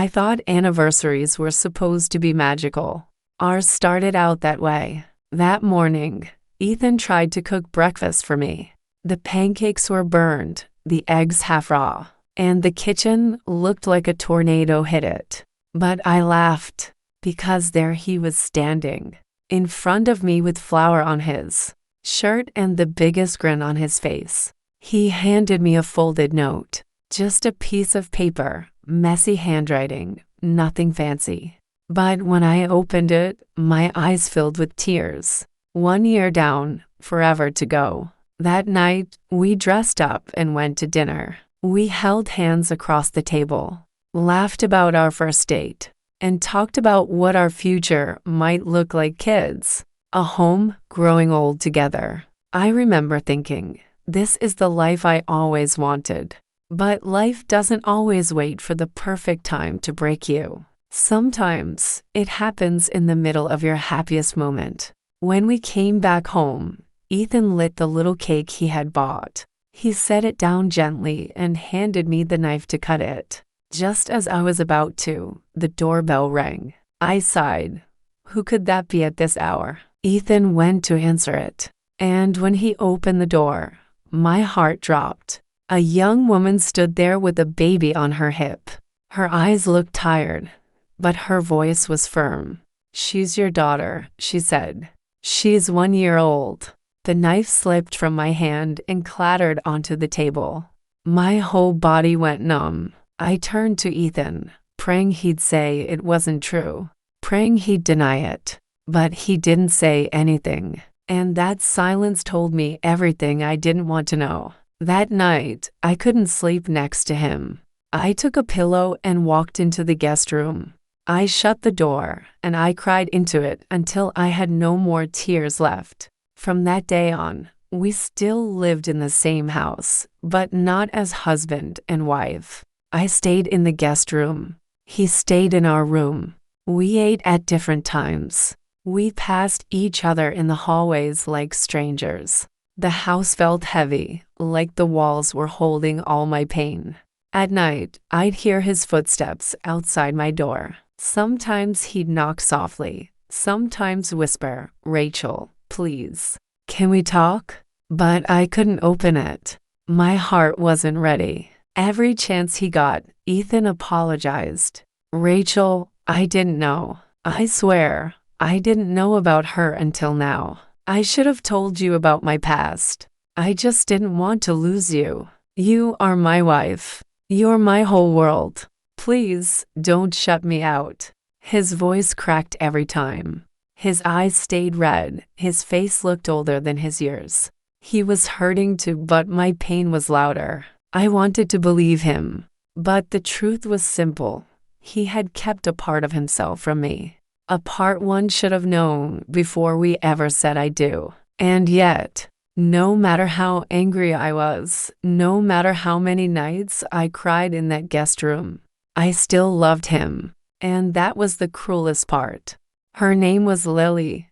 I thought anniversaries were supposed to be magical. Ours started out that way. That morning, Ethan tried to cook breakfast for me. The pancakes were burned, the eggs half raw, and the kitchen looked like a tornado hit it. But I laughed, because there he was standing, in front of me with flour on his shirt and the biggest grin on his face. He handed me a folded note, just a piece of paper, messy handwriting, nothing fancy. But when I opened it, my eyes filled with tears. 1 year down, forever to go. That night, we dressed up and went to dinner. We held hands across the table, laughed about our first date, and talked about what our future might look like: kids, a home, growing old together. I remember thinking, this is the life I always wanted. But life doesn't always wait for the perfect time to break you. Sometimes it happens in the middle of your happiest moment. When we came back home, Ethan lit the little cake he had bought. He set it down gently and handed me the knife to cut it. Just as I was about to, the doorbell rang. I sighed. Who could that be at this hour? Ethan went to answer it. And when he opened the door, my heart dropped. A young woman stood there with a baby on her hip. Her eyes looked tired, but her voice was firm. "She's your daughter," she said. "She's 1 year old." The knife slipped from my hand and clattered onto the table. My whole body went numb. I turned to Ethan, praying he'd say it wasn't true, praying he'd deny it. But he didn't say anything, and that silence told me everything I didn't want to know. That night, I couldn't sleep next to him. I took a pillow and walked into the guest room. I shut the door, and I cried into it until I had no more tears left. From that day on, we still lived in the same house, but not as husband and wife. I stayed in the guest room. He stayed in our room. We ate at different times. We passed each other in the hallways like strangers. The house felt heavy, like the walls were holding all my pain. At night, I'd hear his footsteps outside my door. Sometimes he'd knock softly, sometimes whisper, "Rachel, please, can we talk?" But I couldn't open it. My heart wasn't ready. Every chance he got, Ethan apologized. "Rachel, I didn't know. I swear, I didn't know about her until now. I should have told you about my past. I just didn't want to lose you. You are my wife. You're my whole world. Please, don't shut me out." His voice cracked every time. His eyes stayed red, his face looked older than his years. He was hurting too, but my pain was louder. I wanted to believe him, but the truth was simple. He had kept a part of himself from me. A part one should have known before we ever said I do. And yet, no matter how angry I was, no matter how many nights I cried in that guest room, I still loved him. And that was the cruelest part. Her name was Lily,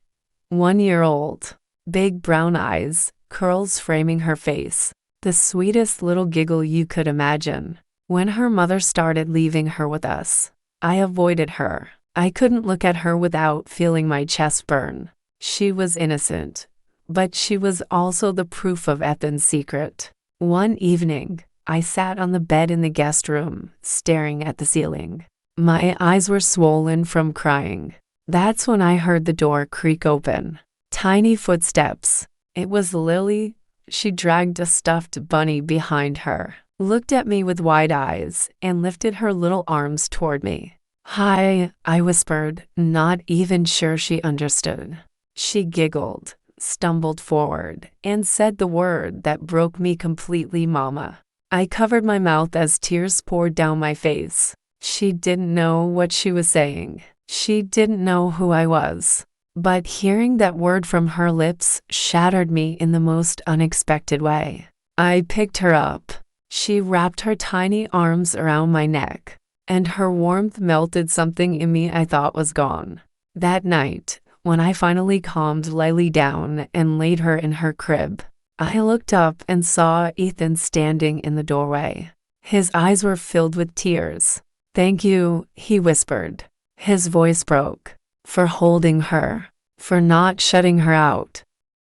1 year old, big brown eyes, curls framing her face, the sweetest little giggle you could imagine. When her mother started leaving her with us, I avoided her. I couldn't look at her without feeling my chest burn. She was innocent, but she was also the proof of Ethan's secret. One evening, I sat on the bed in the guest room, staring at the ceiling. My eyes were swollen from crying. That's when I heard the door creak open. Tiny footsteps. It was Lily. She dragged a stuffed bunny behind her, looked at me with wide eyes, and lifted her little arms toward me. "Hi," I whispered, not even sure she understood. She giggled, stumbled forward, and said the word that broke me completely, "Mama." I covered my mouth as tears poured down my face. She didn't know what she was saying. She didn't know who I was. But hearing that word from her lips shattered me in the most unexpected way. I picked her up. She wrapped her tiny arms around my neck, and her warmth melted something in me I thought was gone. That night, when I finally calmed Lily down and laid her in her crib, I looked up and saw Ethan standing in the doorway. His eyes were filled with tears. Thank you, he whispered. His voice broke. For holding her. For not shutting her out.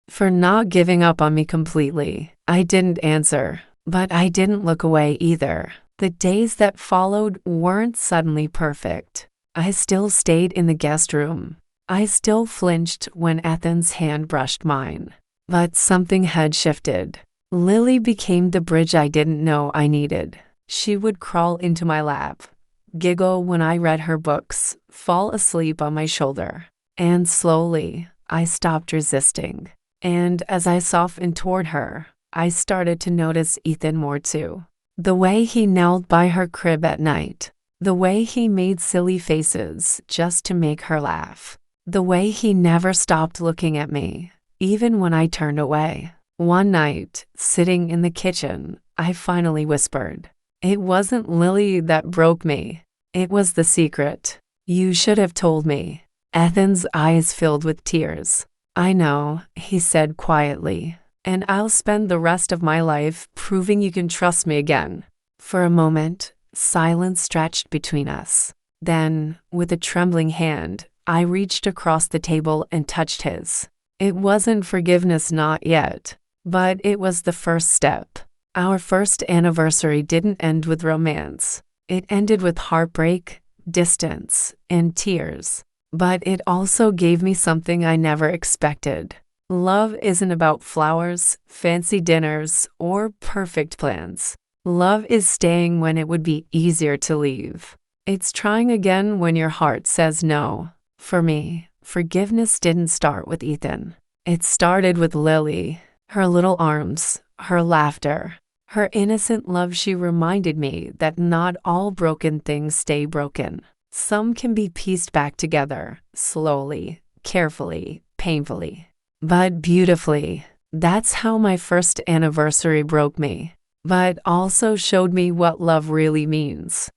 For not giving up on me completely. I didn't answer, but I didn't look away either. The days that followed weren't suddenly perfect. I still stayed in the guest room. I still flinched when Ethan's hand brushed mine. But something had shifted. Lily became the bridge I didn't know I needed. She would crawl into my lap, giggle when I read her books, fall asleep on my shoulder. And slowly, I stopped resisting. And as I softened toward her, I started to notice Ethan more too. The way he knelt by her crib at night. The way he made silly faces just to make her laugh. The way he never stopped looking at me, even when I turned away. One night, sitting in the kitchen, I finally whispered. It wasn't Lily that broke me. It was the secret. You should have told me. Ethan's eyes filled with tears. I know, he said quietly, and I'll spend the rest of my life proving you can trust me again. For a moment, silence stretched between us. Then, with a trembling hand, I reached across the table and touched his. It wasn't forgiveness, not yet, but it was the first step. Our first anniversary didn't end with romance. It ended with heartbreak, distance, and tears. But it also gave me something I never expected. Love isn't about flowers, fancy dinners, or perfect plans. Love is staying when it would be easier to leave. It's trying again when your heart says no. For me, forgiveness didn't start with Ethan. It started with Lily, her little arms, her laughter, her innocent love. She reminded me that not all broken things stay broken. Some can be pieced back together, slowly, carefully, painfully, but beautifully. That's how my first anniversary broke me, but also showed me what love really means.